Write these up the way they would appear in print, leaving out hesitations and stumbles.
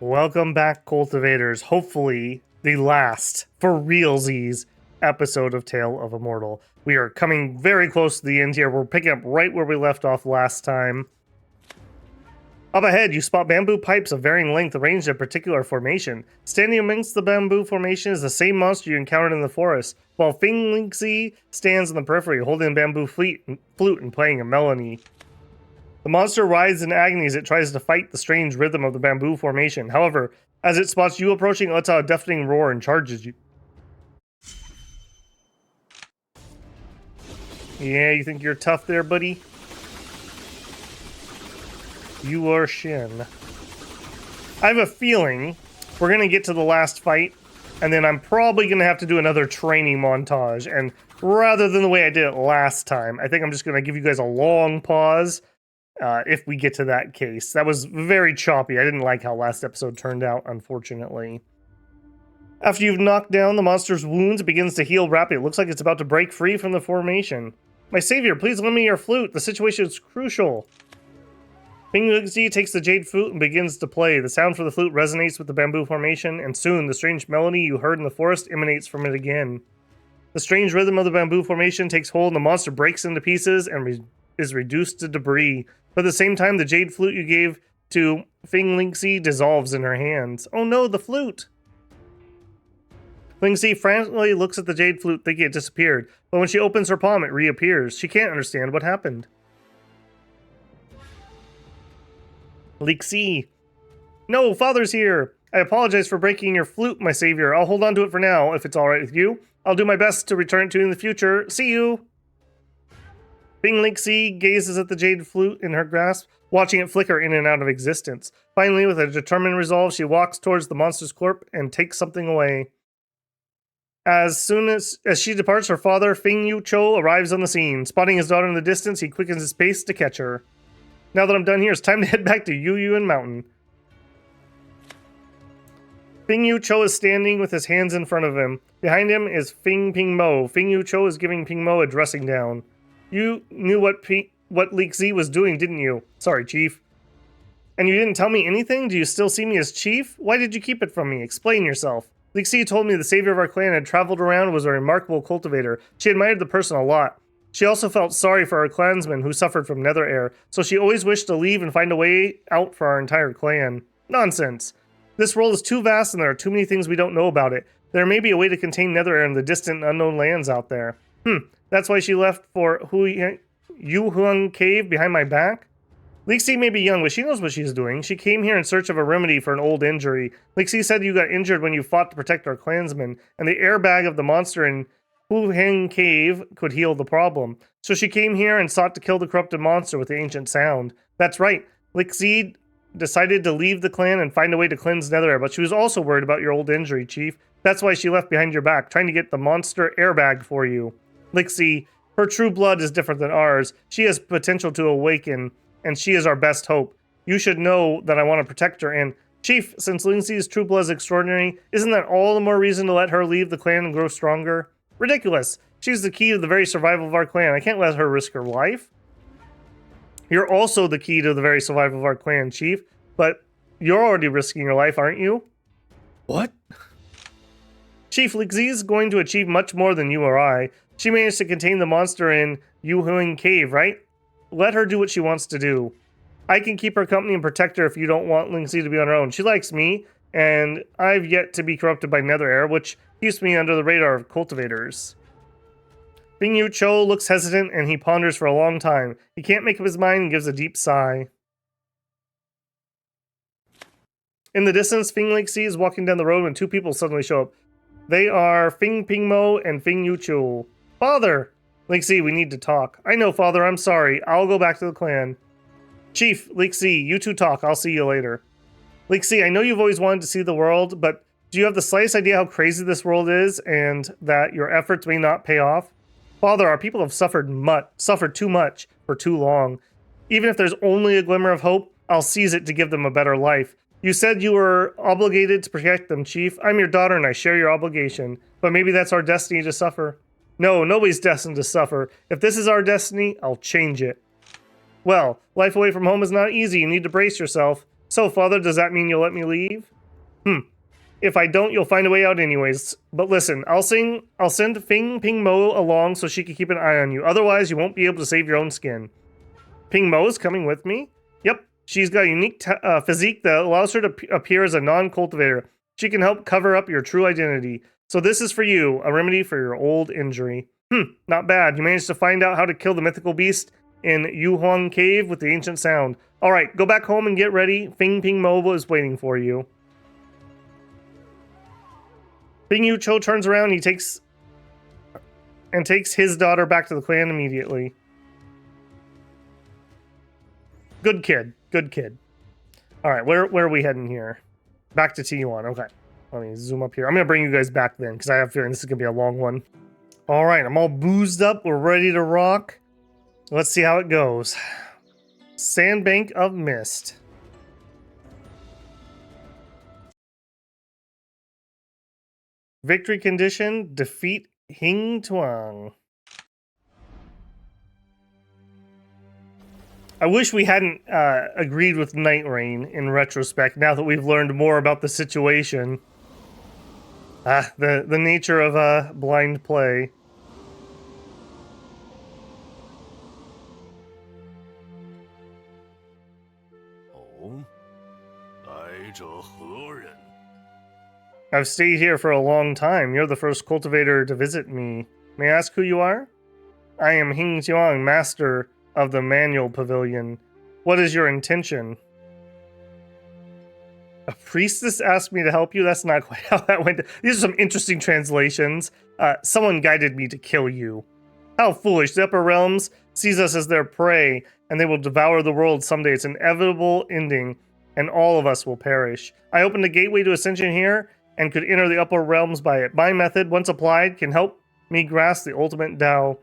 Welcome back, cultivators. Hopefully, the last, for realsies, episode of Tale of Immortal. We are coming very close to the end here. We're picking up right where we left off last time. Up ahead, you spot bamboo pipes of varying length arranged in a particular formation. Standing amongst the bamboo formation is the same monster you encountered in the forest, while xianxia stands in the periphery, holding a bamboo flute and playing a melody. The monster writhes in agony as it tries to fight the strange rhythm of the bamboo formation. However, as it spots you approaching, it lets out a deafening roar and charges you. Yeah, you think you're tough there, buddy? You are Shin. I have a feeling we're going to get to the last fight, and then I'm probably going to have to do another training montage. And rather than the way I did it last time, I think I'm just going to give you guys a long pause. If we get to that case. That was very choppy. I didn't like how last episode turned out, unfortunately. After you've knocked down the monster's wounds, it begins to heal rapidly. It looks like it's about to break free from the formation. My savior, please lend me your flute. The situation is crucial. Xianxia takes the jade flute and begins to play. The sound from the flute resonates with the bamboo formation, and soon the strange melody you heard in the forest emanates from it again. The strange rhythm of the bamboo formation takes hold, and the monster breaks into pieces and is reduced to debris. But at the same time, the jade flute you gave to xianxia dissolves in her hands. Oh no, the flute! Xianxia frantically looks at the jade flute thinking it disappeared, but when she opens her palm, it reappears. She can't understand what happened. Xianxia. No, father's here! I apologize for breaking your flute, my savior. I'll hold on to it for now, if it's alright with you. I'll do my best to return it to you in the future. See you! Xianxia gazes at the jade flute in her grasp, watching it flicker in and out of existence. Finally, with a determined resolve, she walks towards the monster's corpse and takes something away. As soon as she departs, her father, Feng-Yu-Cho, arrives on the scene. Spotting his daughter in the distance, he quickens his pace to catch her. Now that I'm done here, it's time to head back to Yuyuan Mountain. Feng-Yu-Cho is standing with his hands in front of him. Behind him is Ping-Mo. Feng-Yu-Cho is giving Ping-Mo a dressing down. You knew what Xianxia was doing, didn't you? Sorry, Chief. And you didn't tell me anything? Do you still see me as Chief? Why did you keep it from me? Explain yourself. Xianxia told me the savior of our clan had traveled around and was a remarkable cultivator. She admired the person a lot. She also felt sorry for our clansmen who suffered from nether air, so she always wished to leave and find a way out for our entire clan. Nonsense. This world is too vast and there are too many things we don't know about it. There may be a way to contain nether air in the distant unknown lands out there. That's why she left for Yuhuang Cave behind my back? Xianxia may be young, but she knows what she's doing. She came here in search of a remedy for an old injury. Xianxia said you got injured when you fought to protect our clansmen, and the airbag of the monster in Yuhuang Cave could heal the problem. So she came here and sought to kill the corrupted monster with the ancient sound. That's right. Xianxia decided to leave the clan and find a way to cleanse nether air, but she was also worried about your old injury, Chief. That's why she left behind your back, trying to get the monster airbag for you. Xianxia, her true blood is different than ours. She has potential to awaken, and she is our best hope. You should know that I want to protect her, and Chief, since Xianxia's true blood is extraordinary, isn't that all the more reason to let her leave the clan and grow stronger? Ridiculous. She's the key to the very survival of our clan. I can't let her risk her life. You're also the key to the very survival of our clan, Chief, but you're already risking your life, aren't you? What? Chief, Xianxia is going to achieve much more than you or I. She managed to contain the monster in Yuhuang Cave, right? Let her do what she wants to do. I can keep her company and protect her if you don't want Xianxia to be on her own. She likes me, and I've yet to be corrupted by nether air, which keeps me under the radar of cultivators. Feng-Yu-Cho looks hesitant, and he ponders for a long time. He can't make up his mind and gives a deep sigh. In the distance, Xianxia is walking down the road when two people suddenly show up. They are Ping-Mo and Feng-Yu-Cho. Father! Xianxia, we need to talk. I know, Father, I'm sorry. I'll go back to the clan. Chief, Xianxia, you two talk. I'll see you later. Xianxia, I know you've always wanted to see the world, but do you have the slightest idea how crazy this world is and that your efforts may not pay off? Father, our people have suffered too much for too long. Even if there's only a glimmer of hope, I'll seize it to give them a better life. You said you were obligated to protect them, Chief. I'm your daughter and I share your obligation. But maybe that's our destiny to suffer. No, nobody's destined to suffer. If this is our destiny, I'll change it. Well, life away from home is not easy. You need to brace yourself. So, Father, does that mean you'll let me leave? If I don't, you'll find a way out anyways. But listen, I'll send Fing Ping Mo along so she can keep an eye on you. Otherwise, you won't be able to save your own skin. Ping Mo is coming with me? Yep. She's got a unique physique that allows her to appear as a non-cultivator. She can help cover up your true identity. So this is for you, a remedy for your old injury. Not bad. You managed to find out how to kill the mythical beast in Yuhuang Cave with the ancient sound. Alright, go back home and get ready. Fing Ping Mo is waiting for you. Bing Yu Cho turns around, he takes his daughter back to the clan immediately. Good kid. Good kid. Alright, where are we heading here? Back to T1. Okay. Let me zoom up here. I'm going to bring you guys back then, because I have a feeling this is going to be a long one. Alright, I'm all boozed up. We're ready to rock. Let's see how it goes. Sandbank of Mist. Victory condition, defeat Hing Tuang. I wish we hadn't agreed with Night Rain in retrospect, now that we've learned more about the situation. The nature of blind play. I've stayed here for a long time. You're the first cultivator to visit me. May I ask who you are? I am Hing Tuang, master of the Manual Pavilion. What is your intention? A priestess asked me to help you? That's not quite how that went. These are some interesting translations. Someone guided me to kill you. How foolish. The upper realms sees us as their prey, and they will devour the world someday. It's an inevitable ending, and all of us will perish. I opened a gateway to ascension here, and could enter the upper realms by it. My method, once applied, can help me grasp the ultimate Tao.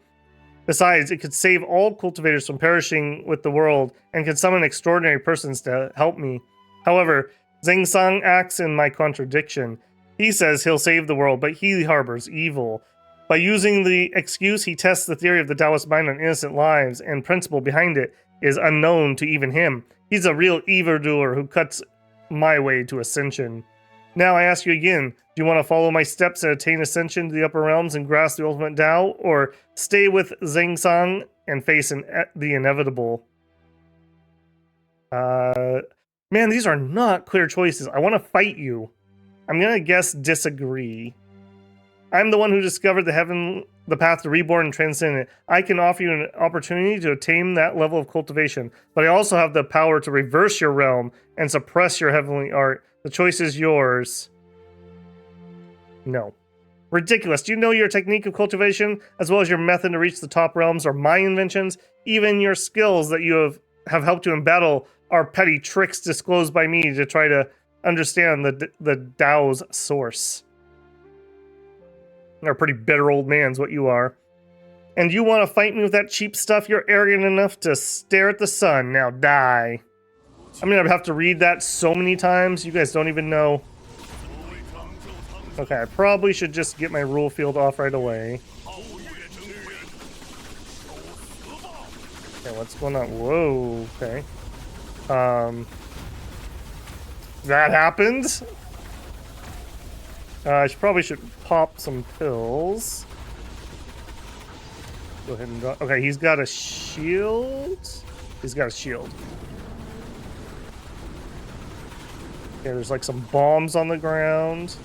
Besides, it could save all cultivators from perishing with the world, and can summon extraordinary persons to help me. However, Zhengsang acts in my contradiction. He says he'll save the world, but he harbors evil. By using the excuse, he tests the theory of the Taoist mind on innocent lives, and principle behind it is unknown to even him. He's a real evildoer who cuts my way to ascension. Now I ask you again, do you want to follow my steps and attain ascension to the upper realms and grasp the ultimate Tao, or stay with Zhengsang and face the inevitable? Man, these are not clear choices. I want to fight you. I'm gonna guess disagree. I'm the one who discovered the path to reborn and transcend it. I can offer you an opportunity to attain that level of cultivation, but I also have the power to reverse your realm and suppress your heavenly art. The choice is yours. No. Ridiculous. Do you know your technique of cultivation, as well as your method to reach the top realms, are my inventions? Even your skills that you have helped you in battle are petty tricks disclosed by me to try to understand the Tao's source. You're a pretty bitter old man's what you are. And you want to fight me with that cheap stuff? You're arrogant enough to stare at the sun. Now die. I'm gonna have to read that so many times, you guys don't even know. Okay, I probably should just get my rule field off right away. Okay, what's going on? Whoa, okay. That happened? I probably should pop some pills. Go ahead and go. Okay, he's got a shield. He's got a shield. Okay, there's like some bombs on the ground.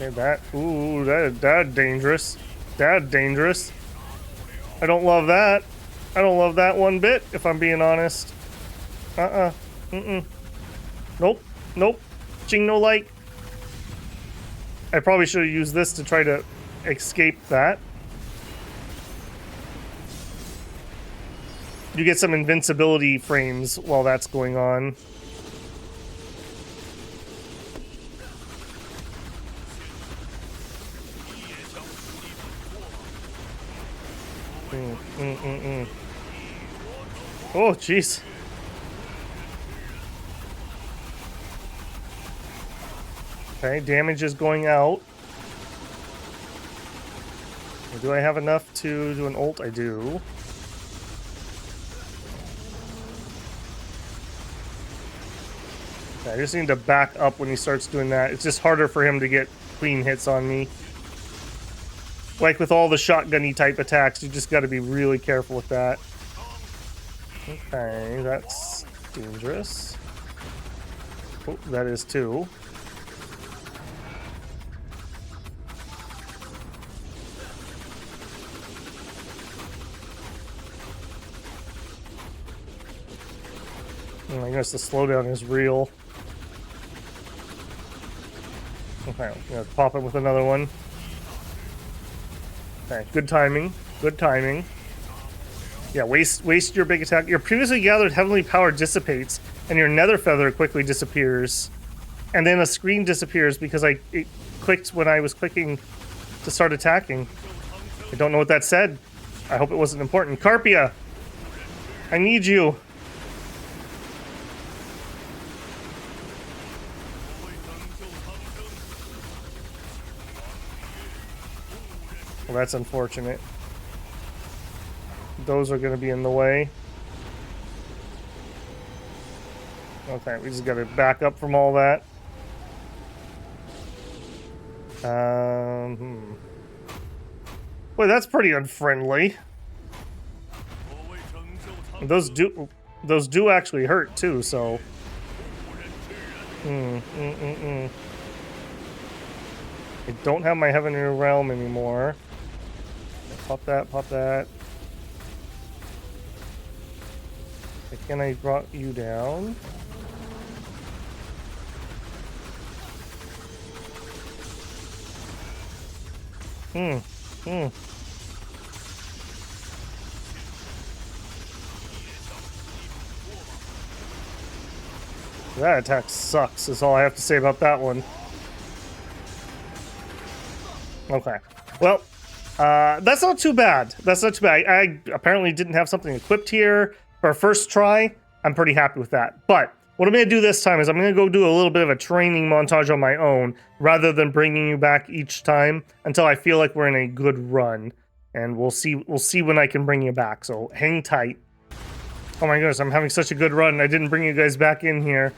Okay, that dangerous. That dangerous. I don't love that. I don't love that one bit, if I'm being honest. Nope. Nope. Ching no like. I probably should have used this to try to escape that. You get some invincibility frames while that's going on. Oh, jeez. Okay, damage is going out. Do I have enough to do an ult? I do. I just need to back up when he starts doing that. It's just harder for him to get clean hits on me. Like with all the shotgun-y type attacks, you just got to be really careful with that. Okay, that's dangerous. Oh, that is too. I guess the slowdown is real. Okay, I'm gonna pop it with another one. Okay, good timing. Good timing. Yeah, waste your big attack. Your previously gathered heavenly power dissipates, and your nether feather quickly disappears. And then a screen disappears because it clicked when I was clicking to start attacking. I don't know what that said. I hope it wasn't important. Carpia! I need you! Well, that's unfortunate. Those are going to be in the way. Okay, we just got to back up from all that. Boy, that's pretty unfriendly. Those do actually hurt too, so. I don't have my Heavenly Realm anymore. Pop that, pop that. Can I brought you down? That attack sucks, is all I have to say about that one. Okay. Well, that's not too bad. That's not too bad. I apparently didn't have something equipped here for our first try. I'm pretty happy with that. But what I'm going to do this time is I'm going to go do a little bit of a training montage on my own rather than bringing you back each time until I feel like we're in a good run. And we'll see when I can bring you back. So hang tight. Oh my goodness, I'm having such a good run. I didn't bring you guys back in here.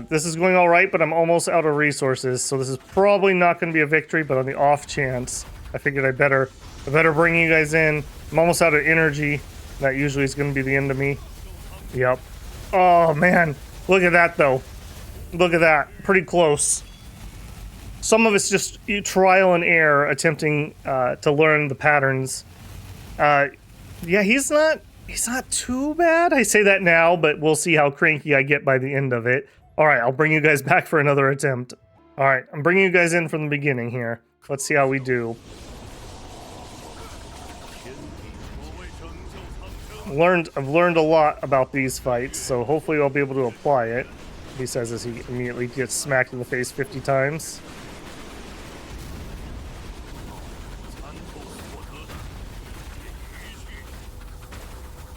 This is going all right, but I'm almost out of resources, so this is probably not going to be a victory, but on the off chance, I figured I better bring you guys in. I'm almost out of energy. That usually is going to be the end of me. Yep. Oh, man. Look at that, though. Look at that. Pretty close. Some of it's just trial and error, attempting to learn the patterns. Yeah, he's not too bad. I say that now, but we'll see how cranky I get by the end of it. All right, I'll bring you guys back for another attempt. All right, I'm bringing you guys in from the beginning here. Let's see how we do. I've learned a lot about these fights, so hopefully I'll be able to apply it. He says as he immediately gets smacked in the face 50 times.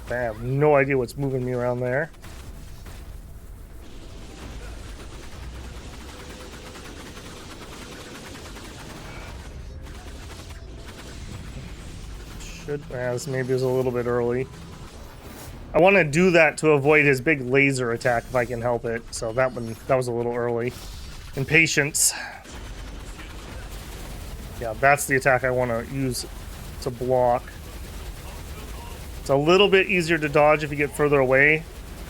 I have no idea what's moving me around there. This maybe is a little bit early. I want to do that to avoid his big laser attack if I can help it. So that was a little early. Impatience. Yeah, that's the attack I want to use to block. It's a little bit easier to dodge if you get further away,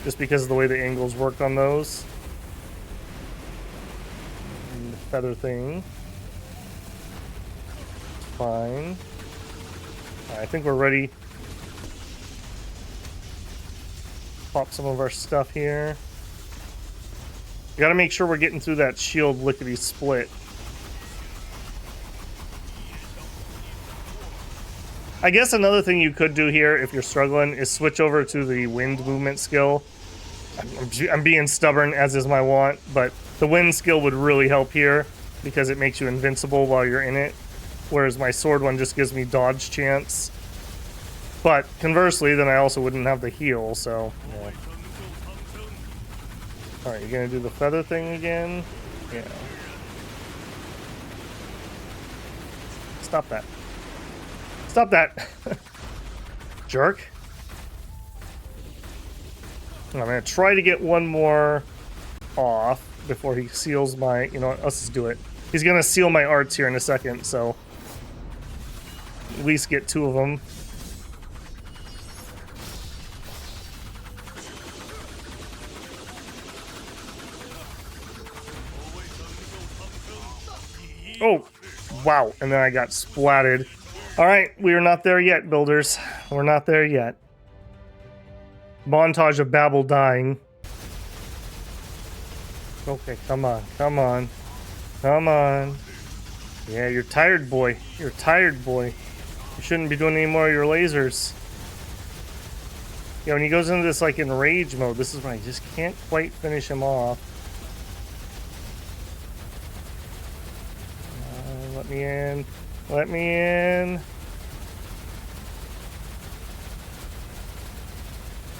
just because of the way the angles work on those. And the feather thing. Fine. I think we're ready. Pop some of our stuff here. We gotta make sure we're getting through that shield lickety split. I guess another thing you could do here, if you're struggling, is switch over to the wind movement skill. I'm being stubborn, as is my want, but the wind skill would really help here because it makes you invincible while you're in it, whereas my sword one just gives me dodge chance. But conversely, then I also wouldn't have the heal, so yeah. Alright, you're gonna do the feather thing again? Yeah. Stop that. Stop that! Jerk. I'm gonna try to get one more off before he seals my... You know what? Let's just do it. He's gonna seal my arts here in a second, so... At least get 2 of them. Oh, wow. And then I got splatted. All right, we are not there yet, builders. We're not there yet. Montage of Babel dying. Okay, come on, come on. Come on. Yeah, you're tired, boy. You're tired, boy. You shouldn't be doing any more of your lasers. Yeah, when he goes into this, like, enrage mode, this is when I just can't quite finish him off. Let me in. Let me in.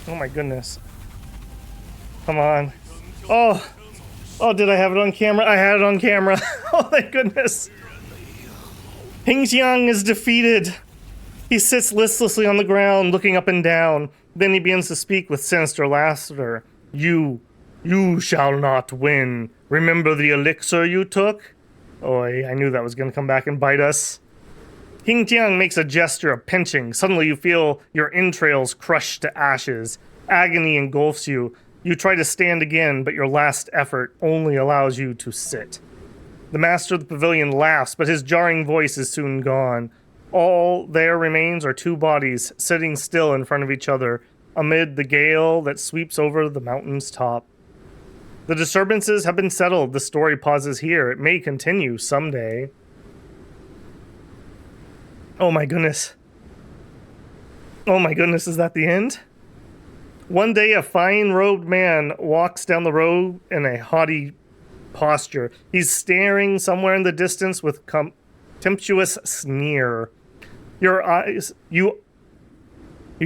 Oh my goodness. Come on. Oh! Oh, did I have it on camera? I had it on camera. Oh my goodness. xianxia is defeated. He sits listlessly on the ground, looking up and down. Then he begins to speak with sinister laughter. You shall not win. Remember the elixir you took? Oh, I knew that was going to come back and bite us. xianxia makes a gesture of pinching. Suddenly you feel your entrails crushed to ashes. Agony engulfs you. You try to stand again, but your last effort only allows you to sit. The master of the pavilion laughs, but his jarring voice is soon gone. All there remains are 2 bodies, sitting still in front of each other, amid the gale that sweeps over the mountain's top. The disturbances have been settled. The story pauses here. It may continue someday. Oh my goodness. Oh my goodness, is that the end? One day, a fine-robed man walks down the road in a haughty posture. He's staring somewhere in the distance with contemptuous sneer. You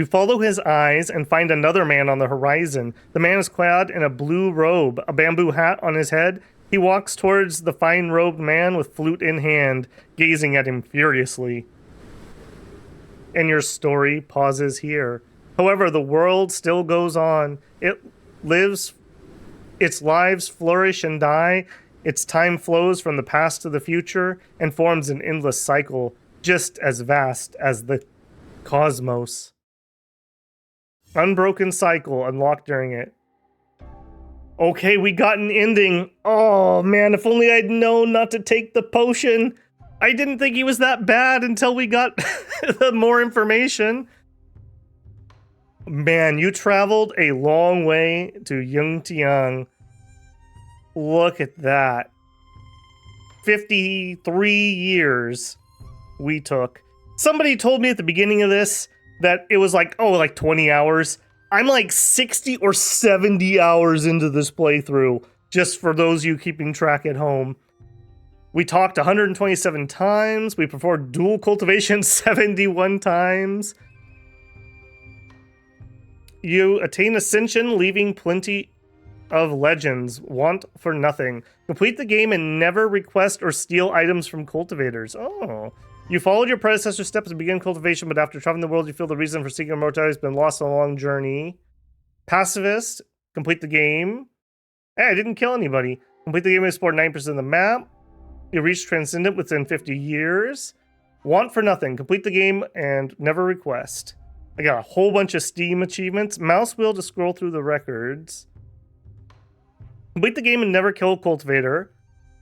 follow his eyes and find another man on the horizon. The man is clad in a blue robe, a bamboo hat on his head. He walks towards the fine-robed man with flute in hand, gazing at him furiously. And your story pauses here. However, the world still goes on. Its lives flourish and die. Its time flows from the past to the future and forms an endless cycle, just as vast as the cosmos. Unbroken cycle unlocked during it. Okay, we got an ending. Oh man, if only I'd known not to take the potion. I didn't think he was that bad until we got the more information. Man, you traveled a long way to Yungtiang. Look at that. 53 years we took. Somebody told me at the beginning of this that it was like, oh, like 20 hours. I'm like 60 or 70 hours into this playthrough, just for those of you keeping track at home. We talked 127 times. We performed dual cultivation 71 times. You attain ascension, leaving plenty of legends. Want for nothing. Complete the game and never request or steal items from cultivators. Oh. You followed your predecessor's steps and began cultivation, but after traveling the world, you feel the reason for seeking immortality has been lost on a long journey. Pacifist. Complete the game. Hey, I didn't kill anybody. Complete the game and explore 9% of the map. You reach Transcendent within 50 years. Want for nothing. Complete the game and never request. I got a whole bunch of Steam achievements. Mouse wheel to scroll through the records. Complete the game and never kill a cultivator.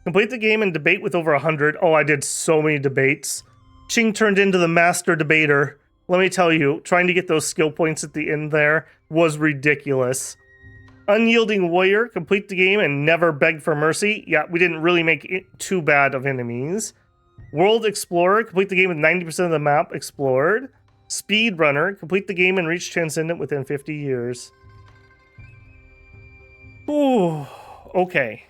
Complete the game and debate with over 100. Oh, I did so many debates. Cheng turned into the master debater. Let me tell you, trying to get those skill points at the end there was ridiculous. Unyielding warrior. Complete the game and never beg for mercy. Yeah, we didn't really make it too bad of enemies. World explorer. Complete the game with 90% of the map explored. Speedrunner, complete the game and reach Transcendent within 50 years. Ooh, okay.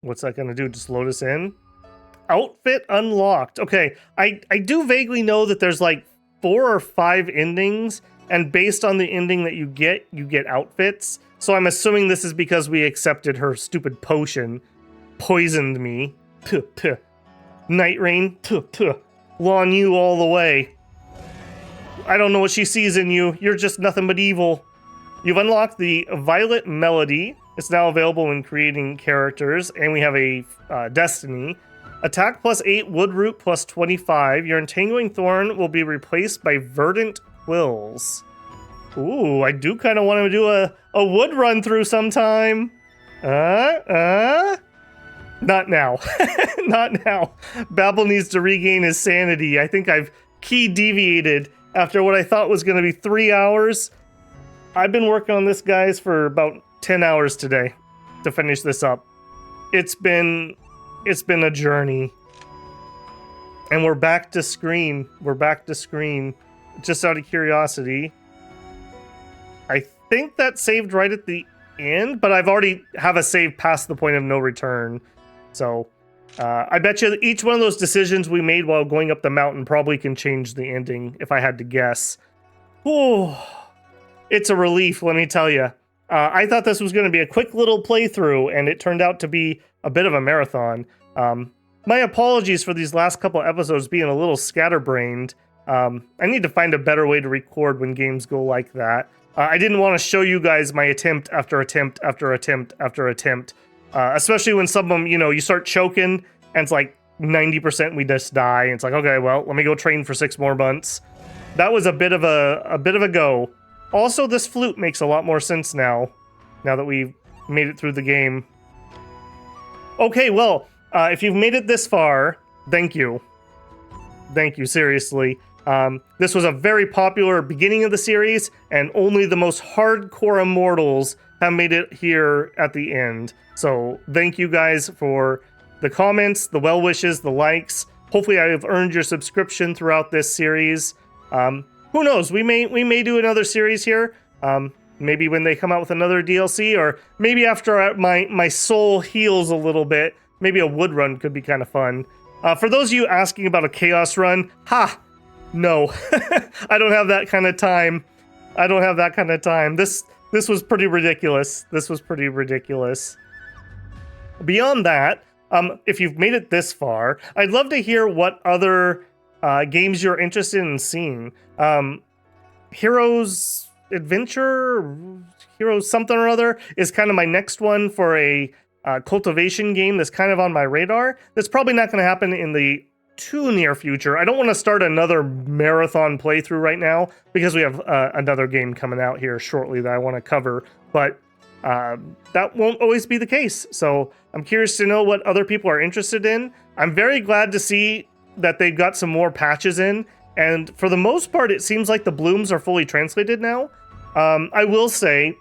What's that gonna do? Just load us in? Outfit unlocked. Okay, I do vaguely know that there's like 4 or 5 endings, and based on the ending that you get outfits. So I'm assuming this is because we accepted her stupid potion. Poisoned me. Puh, puh. Night Rain. Puh, puh. Lawn you all the way. I don't know what she sees in you. You're just nothing but evil. You've unlocked the Violet Melody. It's now available when creating characters, and we have a Destiny. Attack +8, Wood Root +25. Your Entangling Thorn will be replaced by Verdant Quills. Ooh, I do kind of want to do a wood run through sometime. Not now. Not now. Babel needs to regain his sanity. I think I've key deviated after what I thought was going to be 3 hours. I've been working on this, guys, for about 10 hours today to finish this up. It's been a journey. And we're back to screen. We're back to screen. Just out of curiosity. I think that saved right at the end, but I've already have a save past the point of no return. So I bet you that each one of those decisions we made while going up the mountain probably can change the ending, if I had to guess. Oh, it's a relief, let me tell you. I thought this was going to be a quick little playthrough, and it turned out to be a bit of a marathon. My apologies for these last couple episodes being a little scatterbrained. I need to find a better way to record when games go like that. I didn't want to show you guys my attempt after attempt after attempt after attempt. Especially when some of them, you start choking and it's like 90% we just die. And it's like, okay, well, let me go train for 6 more months. That was a bit of a go. Also, this flute makes a lot more sense now that we've made it through the game. Okay, well, if you've made it this far, thank you. Thank you, seriously. This was a very popular beginning of the series, and only the most hardcore immortals have made it here at the end. So thank you guys for the comments, the well wishes, the likes. Hopefully I have earned your subscription throughout this series. Who knows? We may do another series here. Maybe when they come out with another DLC, or maybe after my soul heals a little bit, maybe a wood run could be kind of fun. For those of you asking about a chaos run, no, I don't have that kind of time. I don't have that kind of time. This was pretty ridiculous. This was pretty ridiculous. Beyond that, if you've made it this far, I'd love to hear what other games you're interested in seeing. Heroes Adventure, Heroes something or other is kind of my next one for a cultivation game that's kind of on my radar. That's probably not going to happen in the too near future. I don't want to start another marathon playthrough right now because we have another game coming out here shortly that I want to cover, but that won't always be the case. So I'm curious to know what other people are interested in. I'm very glad to see that they've got some more patches in, and for the most part it seems like the blooms are fully translated now. I will say,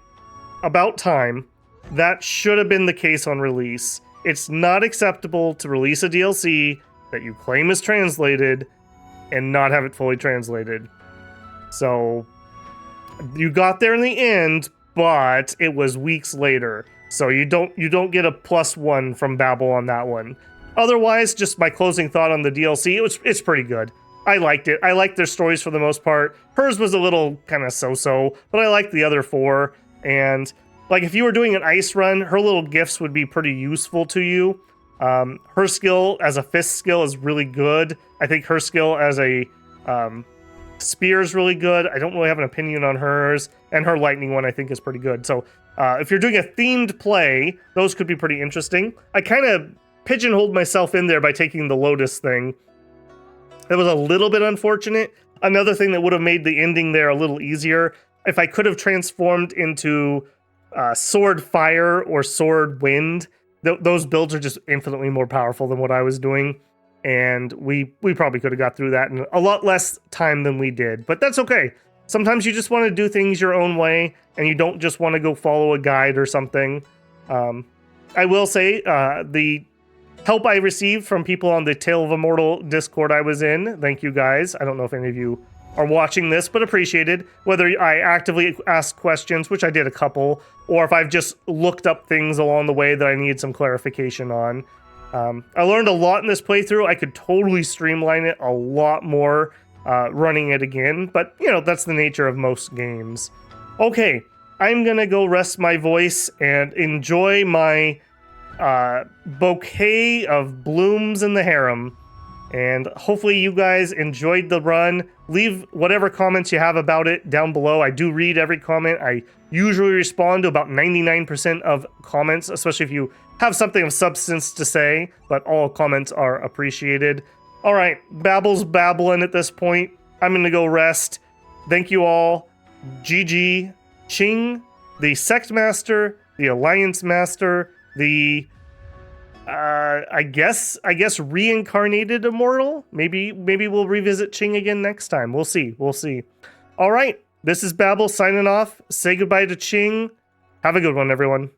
about time, that should have been the case on release. It's not acceptable to release a DLC that you claim is translated and not have it fully translated. So you got there in the end, but it was weeks later. So you don't get a +1 from Babel on that one. Otherwise, just my closing thought on the DLC, it's pretty good. I liked it. I liked their stories for the most part. Hers was a little kind of so-so, but I liked the other 4. And like if you were doing an ice run, her little gifts would be pretty useful to you. Her skill as a fist skill is really good. I think her skill as a spear is really good. I don't really have an opinion on hers. And her lightning one I think is pretty good. So if you're doing a themed play, those could be pretty interesting. I kind of pigeonholed myself in there by taking the Lotus thing. That was a little bit unfortunate. Another thing that would have made the ending there a little easier, if I could have transformed into Sword Fire or Sword Wind, those builds are just infinitely more powerful than what I was doing. And we probably could have got through that in a lot less time than we did. But that's okay. Sometimes you just want to do things your own way, and you don't just want to go follow a guide or something. I will say, the help I received from people on the Tale of Immortal Discord I was in, thank you guys. I don't know if any of you are watching this, but appreciated. Whether I actively ask questions, which I did a couple, or if I've just looked up things along the way that I needed some clarification on. I learned a lot in this playthrough. I could totally streamline it a lot more running it again, but that's the nature of most games. Okay, I'm gonna go rest my voice and enjoy my bouquet of blooms in the harem. And hopefully you guys enjoyed the run. Leave whatever comments you have about it down below. I do read every comment. I usually respond to about 99% of comments, especially if you have something of substance to say, but all comments are appreciated. All right, Babble's babbling at this point. I'm going to go rest. Thank you all. GG. Cheng, the Sect Master, the Alliance Master, the I guess reincarnated Immortal. Maybe we'll revisit Cheng again next time. We'll see. All right, this is Babble signing off. Say goodbye to Cheng. Have a good one, everyone.